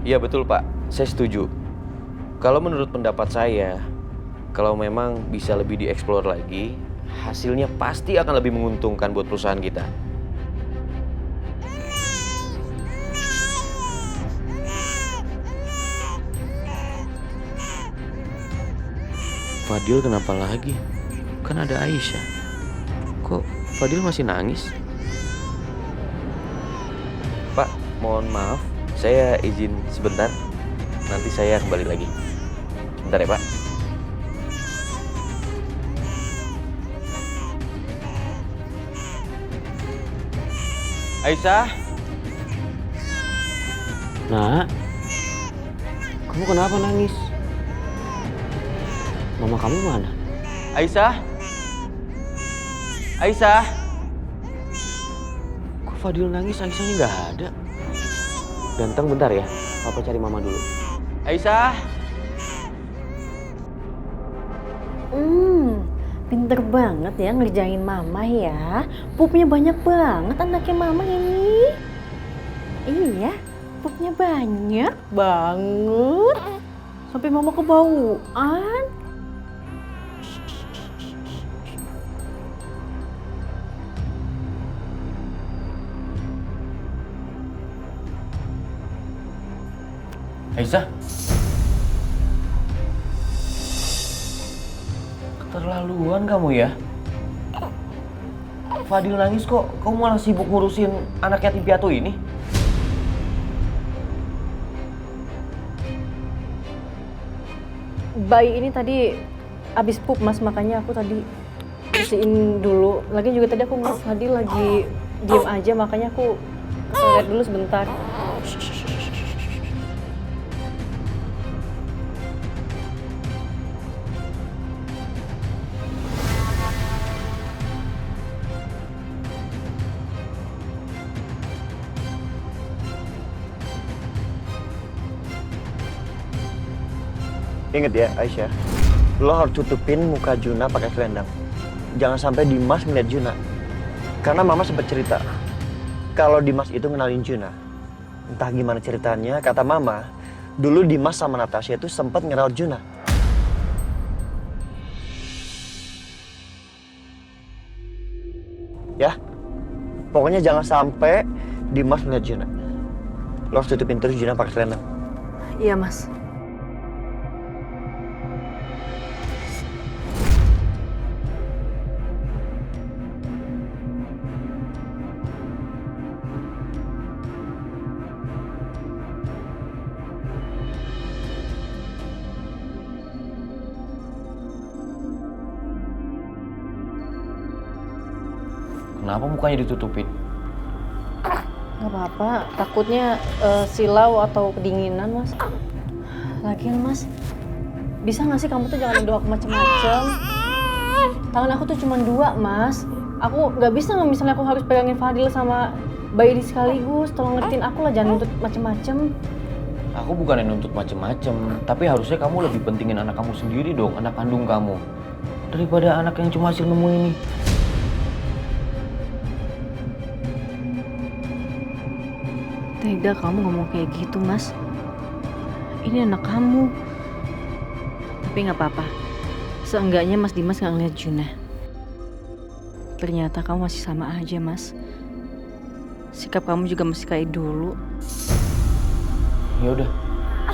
Iya betul Pak, saya setuju. Kalau menurut pendapat saya, kalau memang bisa lebih dieksplor lagi, hasilnya pasti akan lebih menguntungkan buat perusahaan kita. Fadil kenapa lagi? Kan ada Aisyah. Kok Fadil masih nangis? Pak, mohon maaf, saya izin sebentar. Nanti saya kembali lagi. Bentar ya Pak. Aisyah? Nak, kamu kenapa nangis? Mama kamu mana? Aisyah? Aisyah? Kok Fadil nangis, Aisyahnya nggak ada? Ganteng, bentar ya. Papa cari mama dulu. Aisyah? Pinter banget ya ngerjain mama ya. Pupnya banyak banget anaknya mama ini. Iya, pupnya banyak banget. Sampai mama kebauan. Aisyah? Keterlaluan kamu ya. Fadil nangis kok, kamu malah sibuk ngurusin anak yatim piatu ini? Bayi ini tadi abis pup mas, makanya aku tadi bersihin dulu. Lagi juga tadi aku ngeliat Fadil lagi diem aja, makanya aku ke toilet dulu sebentar. Ingat ya Aisyah, lo harus tutupin muka Juna pakai selendang. Jangan sampai Dimas ngeliat Juna. Karena mama sempat cerita, kalau Dimas itu ngenalin Juna. Entah gimana ceritanya, kata mama, dulu Dimas sama Natasha itu sempat ngerawat Juna. Ya, pokoknya jangan sampai Dimas ngeliat Juna. Lo harus tutupin terus Juna pakai selendang. Iya mas. Kenapa mukanya ditutupin? Gak apa-apa, takutnya silau atau kedinginan mas. Lagian mas, bisa gak sih kamu tuh jangan nuduh aku macem-macem. Tangan aku tuh cuma 2 mas. Aku gak bisa nggak misalnya aku harus pegangin Fadil sama bayi di sekaligus. Tolong ngertiin aku lah, jangan nuntut macem-macem. Aku bukan yang nuntut macem-macem, tapi harusnya kamu lebih pentingin anak kamu sendiri dong, anak kandung kamu. Daripada anak yang cuma hasil nemu ini. Tega kamu ngomong kayak gitu mas. Ini anak kamu. Tapi gak apa-apa. Seenggaknya mas Dimas gak ngeliat Juna. Ternyata kamu masih sama aja mas. Sikap kamu juga masih kayak dulu. Ya udah,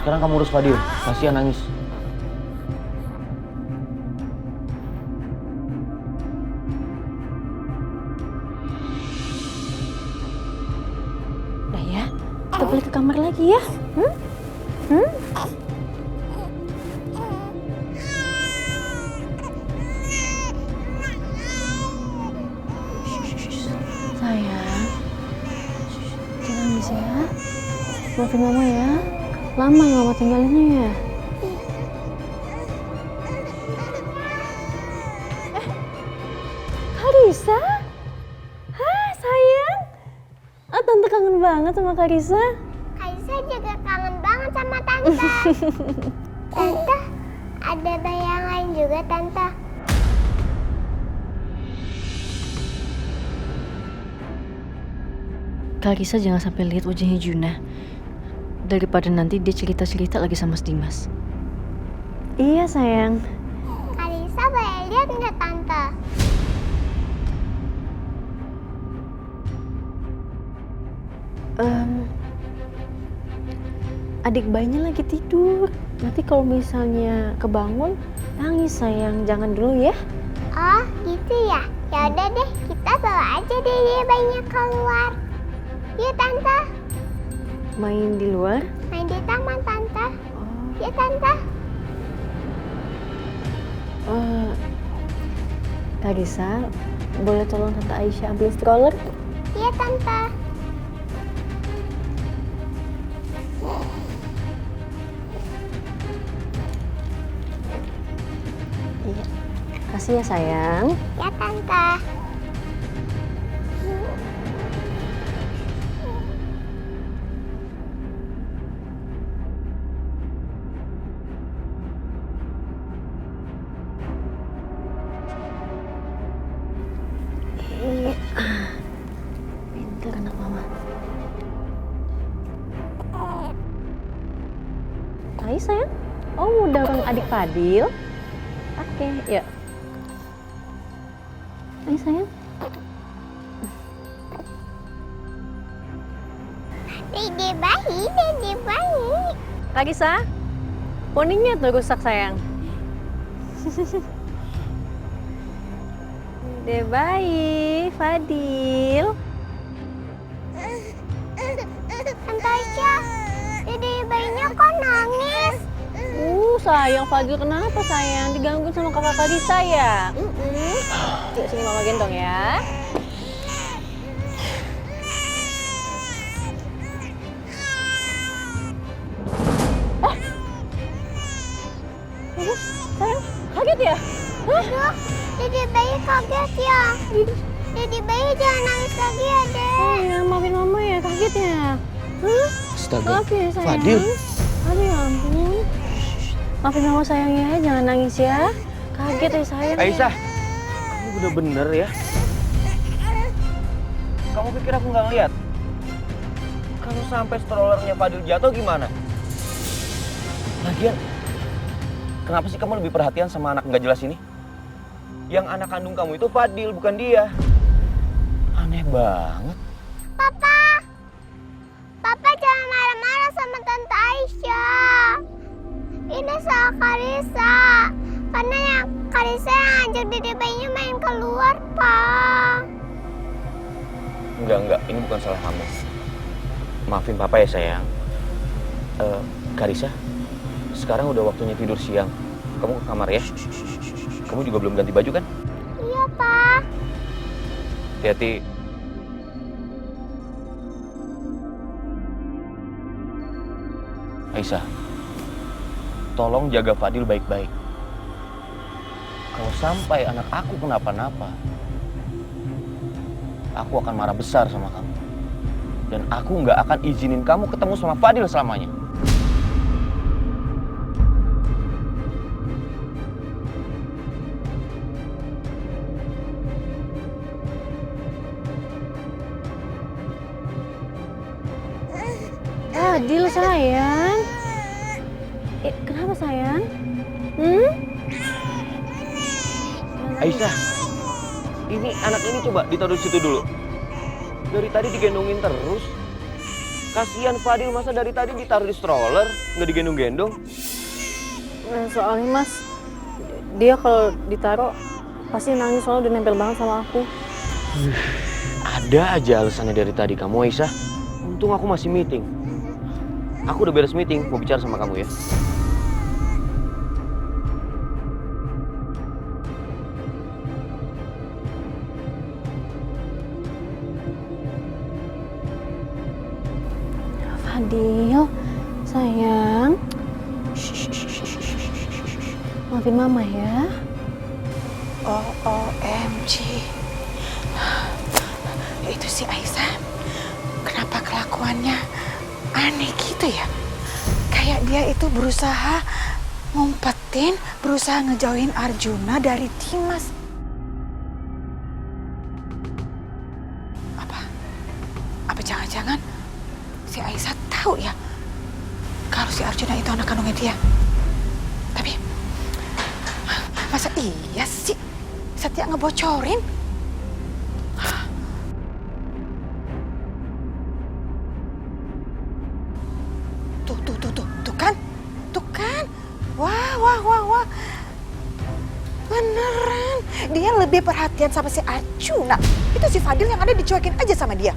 sekarang kamu urus Fadil, kasihan nangis. Udah ya, kita balik ke kamar lagi ya. Sayang, jangan nangis ya. Maafin mama ya. Lama ya mama tinggalinnya ya. Karisa? Hai sayang. Ah, tante kangen banget sama Karisa. Kaisa juga kangen banget sama tante. Tante, ada bayang lain juga tante. Karisa jangan sampai lihat wajahnya Juna. daripada nanti dia cerita-cerita lagi sama Dimas. Iya sayang. Kalisa boleh lihat nggak tante? Adik bayinya lagi tidur. Nanti kalau misalnya kebangun, nangis sayang. Jangan dulu ya. Oh gitu ya. Ya udah deh, kita bawa aja deh dia bayinya keluar. Yuk tante, Main di luar. main di taman tante. Oh, Yuk tante. Kak Risa, boleh tolong Tante Aisyah ambil stroller? Iya tante. Iya. Kasih ya sayang. Ya tante. Iya. Pintar anak mama. Ayo sayang. Oh, mau dorong adik Fadil? Oke, yuk. Ayo sayang. Dede bayi, dede bayi. Kak Risa, poningnya tuh rusak sayang. Dede bayi, Fadil. Tante Aisyah, dede bayinya kok nangis? Sayang Fadil, kenapa sayang? Digangguin sama kakak Kak Risa ya? Yuk sini mama gendong ya. Sayang, kaget ya? Aduh, dede bayi kaget ya. Dede bayi jangan nangis lagi ya, Dek. Sayang, maafin mama ya, kaget ya? Hah? Astaga, Maaf ya sayang. Fadil. Aduh ya ampun. Maafin mama sayang ya, jangan nangis ya. Kaget ya sayang. Aisyah, kamu udah bener ya? Kamu pikir aku nggak ngeliat? Kalau sampai strollernya Fadil jatuh gimana? Lagian, kenapa sih kamu lebih perhatian sama anak nggak jelas ini? Yang anak kandung kamu itu Fadil, bukan dia. Aneh banget. Papa, Papa jangan marah-marah sama Tante Aisyah. Ini salah Karisa. Karena yang Karisa yang ngajak dede bayinya main keluar, Pak. Enggak, ini bukan salah kamu. Maafin papa ya sayang. Karisa, sekarang udah waktunya tidur siang. Kamu ke kamar ya. Kamu juga belum ganti baju kan? Iya, Pak. Hati-hati. Aisyah, tolong jaga Fadil baik-baik. Kalau sampai anak aku kenapa-napa, aku akan marah besar sama kamu. Dan aku nggak akan izinin kamu ketemu sama Fadil selamanya. Fadil sayang. Kenapa sayang? Aisyah, ini anak ini coba ditaruh di situ dulu. Dari tadi digendongin terus. Kasihan Fadil, masa dari tadi ditaruh di stroller, nggak digendong-gendong. Soalnya mas, dia kalau ditaruh pasti nangis, soalnya udah nempel banget sama aku. Ada aja alasannya dari tadi kamu, Aisyah. Untung aku masih meeting. Aku udah beres meeting, mau bicara sama kamu ya. Fadil, sayang. Maafin mama ya. OMG. Itu si Aisyah. Kenapa kelakuannya aneh gitu ya? Kayak dia itu berusaha ngumpetin, berusaha ngejauhin Arjuna dari Dimas. Apa jangan-jangan si Aisyah tahu ya kalau si Arjuna itu anak kandungnya dia. Tapi masa iya sih Setia ngebocorin? Tuh kan? Tuh kan? Wah. Beneran, dia lebih perhatian sama si Arjuna. Itu si Fadil yang ada dicuekin aja sama dia.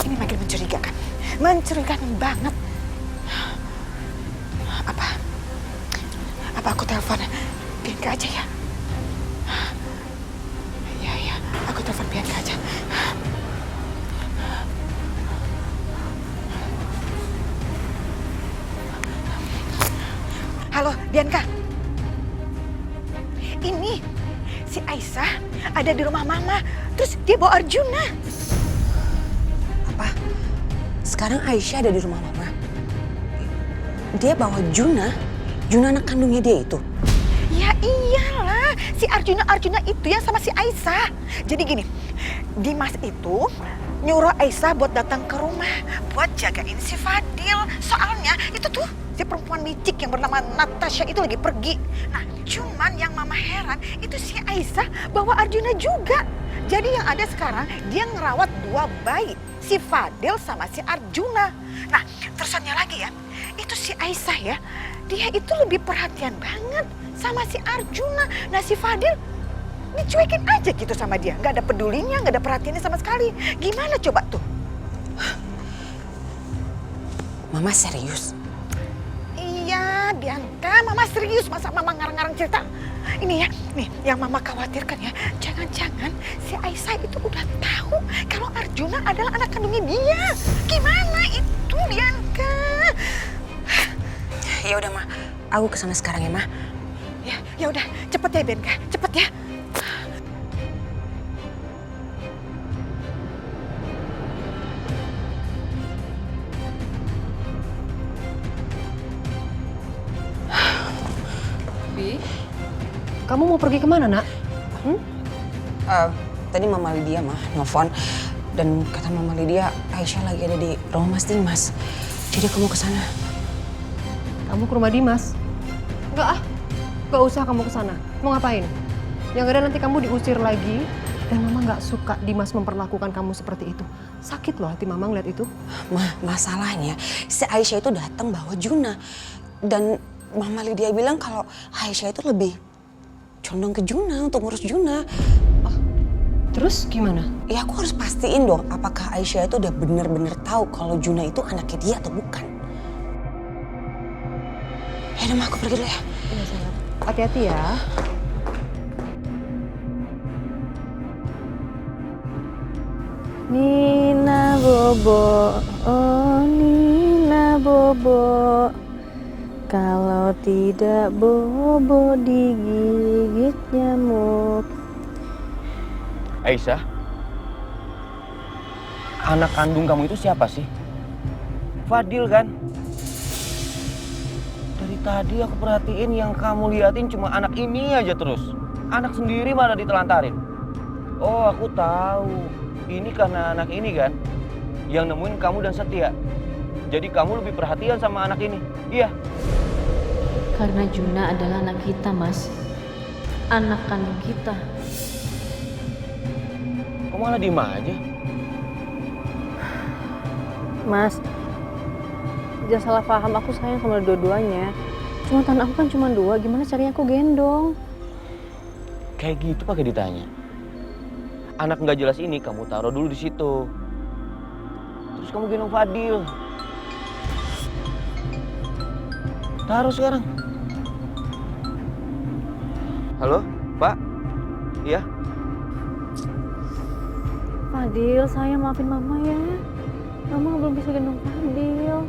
Ini makin mencurigakan. Mencurigakan banget. Apa aku telepon Bianca aja ya? Iya, aku telepon Bianca aja. Halo, Bianca. Ini si Aisyah ada di rumah Mama. Terus dia bawa Arjuna. Apa? Sekarang Aisyah ada di rumah Mama. Dia bawa Juna anak kandungnya dia itu. Ya iyalah, si Arjuna itu yang sama si Aisyah. Jadi gini, Dimas itu nyuruh Aisyah buat datang ke rumah buat jagain si Fadil. Soalnya itu tuh si perempuan licik yang bernama Natasha itu lagi pergi. Nah, cuman yang Mama heran itu si Aisyah bawa Arjuna juga. Jadi yang ada sekarang dia ngerawat 2 bayi, si Fadil sama si Arjuna. Nah, terusannya lagi ya, itu si Aisyah ya, dia itu lebih perhatian banget sama si Arjuna. Nah, si Fadil dicuekin aja gitu sama dia. Gak ada pedulinya, gak ada perhatiannya sama sekali. Gimana coba tuh? Mama serius? Iya, Bianca, Mama serius. Masa Mama ngarang-ngarang cerita? Ini ya, nih yang Mama khawatirkan ya, jangan-jangan si Aisyah itu udah tahu kalau Arjuna adalah anak kandungnya dia. Gimana itu, Bianca? Ya udah, Ma. Aku kesana sekarang ya, Ma. Ya udah, cepet ya Bianca, cepet ya. Kamu mau pergi kemana, Nak? Tadi Mama Lydia, Ma, nelfon. Dan kata Mama Lydia, Aisyah lagi ada di rumah Mas Dimas. Jadi aku mau kesana. Kamu ke rumah Dimas? Enggak usah kamu ke sana. Mau ngapain? Yang ada nanti kamu diusir lagi. Dan Mama nggak suka Dimas memperlakukan kamu seperti itu. Sakit loh hati Mama ngeliat itu. Ma, masalahnya si Aisyah itu datang bawa Juna. Dan Mama Lydia bilang kalau Aisyah itu lebih condong ke Juna untuk ngurus Juna. Terus gimana? Ya aku harus pastiin dong apakah Aisyah itu udah bener-bener tahu kalau Juna itu anaknya dia atau bukan. Ya udah, Ma, aku pergi dulu ya. Iya, sayang. Hati-hati ya. Nina Bobo, oh Nina Bobo. Kalau tidak Bobo digigit nyamuk. Aisyah, anak kandung kamu itu siapa sih? Fadil kan? Dari tadi aku perhatiin yang kamu liatin cuma anak ini aja terus. Anak sendiri malah ditelantarin. Oh, aku tahu. Ini karena anak ini kan yang nemuin kamu dan Setia. Jadi kamu lebih perhatian sama anak ini. Iya. Karena Juna adalah anak kita, Mas. Anak kandung kita. Kok malah diem aja? Mas, jangan salah paham, aku sayang sama dua-duanya. Cuma tanah aku kan cuma 2, gimana caranya aku gendong? Kayak gitu pakai ditanya. Anak nggak jelas ini kamu taruh dulu di situ. Terus kamu gendong Fadil. Taruh sekarang. Halo, Pak? Iya? Fadil, sayang maafin Mama ya. Mama belum bisa gendong Fadil.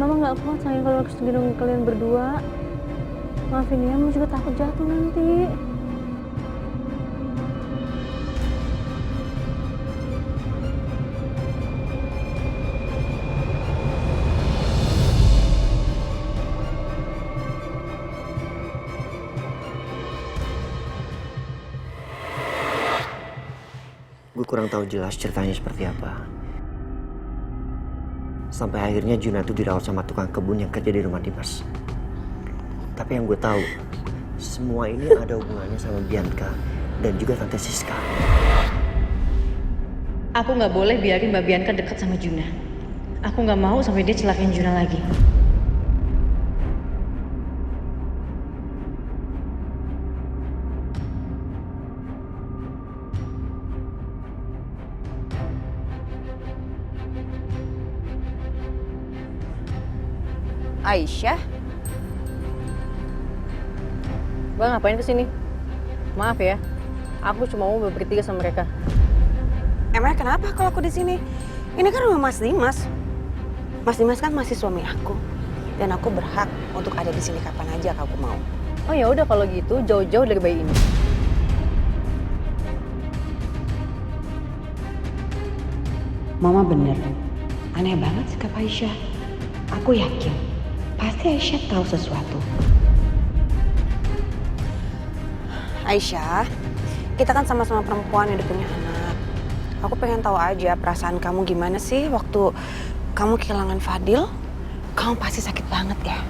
Mama nggak kuat sayang kalau harus gendong kalian berdua. Maafin ya, Mama juga takut jatuh nanti. Gue kurang tahu jelas ceritanya seperti apa. Sampai akhirnya Juna itu dirawat sama tukang kebun yang kerja di rumah Dimas. Tapi yang gue tahu, semua ini ada hubungannya sama Bianca dan juga Tante Siska. Aku nggak boleh biarin Mbak Bianca dekat sama Juna. Aku nggak mau sampai dia celakain Juna lagi. Aisyah? Mbak ngapain kesini? Maaf ya, aku cuma mau bertiga sama mereka. Emang kenapa kalau aku di sini? Ini kan rumah Mas Dimas. Mas Dimas kan masih suami aku. Dan aku berhak untuk ada di sini kapan aja kalau aku mau. Oh ya udah kalau gitu jauh-jauh dari bayi ini. Mama bener. Aneh banget sikap Aisyah. Aku yakin pasti Aisyah tahu sesuatu. Aisyah, kita kan sama-sama perempuan yang udah punya anak. Aku pengen tahu aja perasaan kamu gimana sih waktu kamu kehilangan Fadil. Kamu pasti sakit banget ya.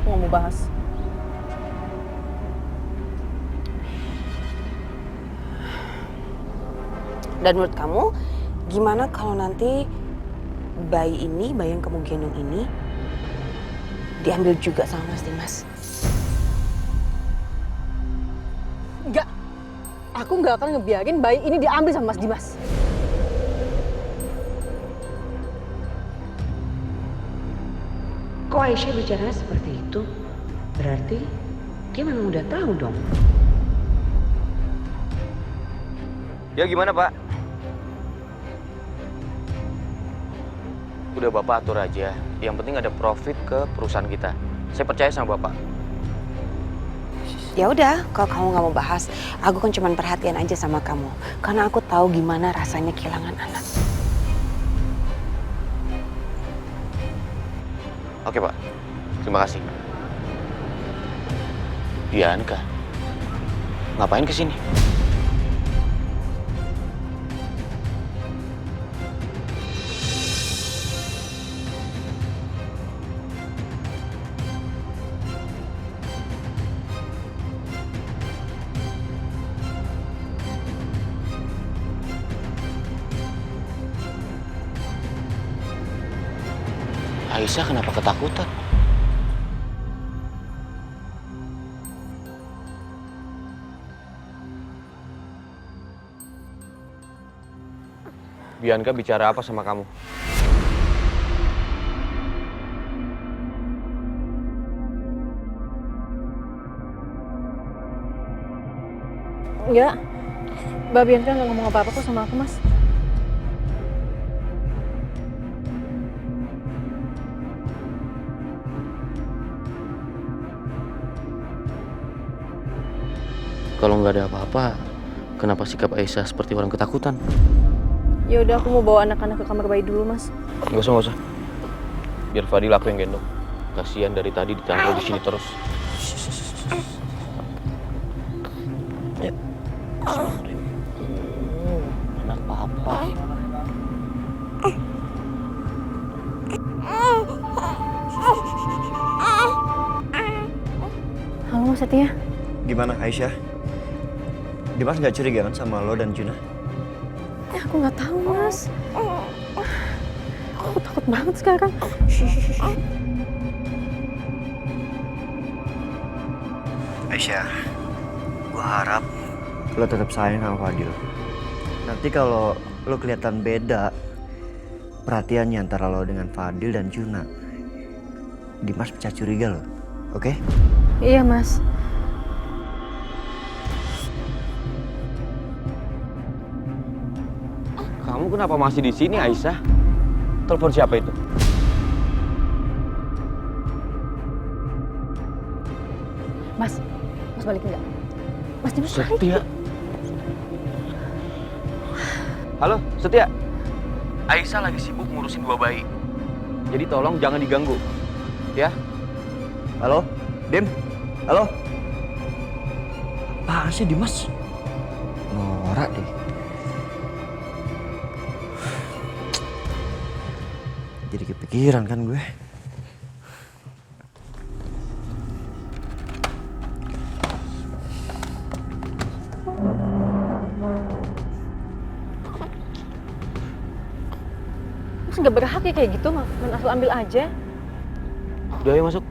Aku nggak mau bahas. Dan menurut kamu, gimana kalau nanti bayi yang kamu gendong ini diambil juga sama Mas Dimas? Enggak, aku nggak akan ngebiarin bayi ini diambil sama Mas Dimas. Kok Aisyah bicara seperti itu? Berarti dia memang udah tahu dong. Ya gimana Pak? Udah Bapak atur aja. Yang penting ada profit ke perusahaan kita. Saya percaya sama Bapak. Ya udah, kalau kamu nggak mau bahas, aku kan cuma perhatian aja sama kamu. Karena aku tahu gimana rasanya kehilangan anak. Oke Pak, terima kasih. Bianca, ngapain kesini? Aisyah kenapa ketakutan? Bianca bicara apa sama kamu? Enggak, Mbak Bianca nggak ngomong apa-apa kok sama aku, Mas. Kalau nggak ada apa-apa, kenapa sikap Aisyah seperti orang ketakutan? Ya udah, aku mau bawa anak-anak ke kamar bayi dulu, Mas. Nggak usah. Biar Fadil aku yang gendong. Kasihan dari tadi ditaruh di sini terus. Ya. Anak papa. Halo, Mas Setia. Gimana Aisyah? Dimas nggak curiga kan sama lo dan Juna? Aku nggak tahu, Mas. Aku takut banget sekarang. Aisyah, gua harap lo tetap sayang sama Fadil. Nanti kalau lo kelihatan beda perhatiannya antara lo dengan Fadil dan Juna, Dimas bisa curiga lo, oke? Iya, Mas. Kamu kenapa masih di sini, Aisyah? Telepon siapa itu? Mas balik enggak? Mas Dimas balik. Setia. Halo, Setia. Aisyah lagi sibuk ngurusin 2 bayi. Jadi tolong jangan diganggu. Ya? Halo, Dim? Halo? Apaan sih Dimas? Norak deh. Jadi kepikiran kan gue. Mas nggak berhak ya kayak gitu, main asal ambil aja. Udah ayo masuk.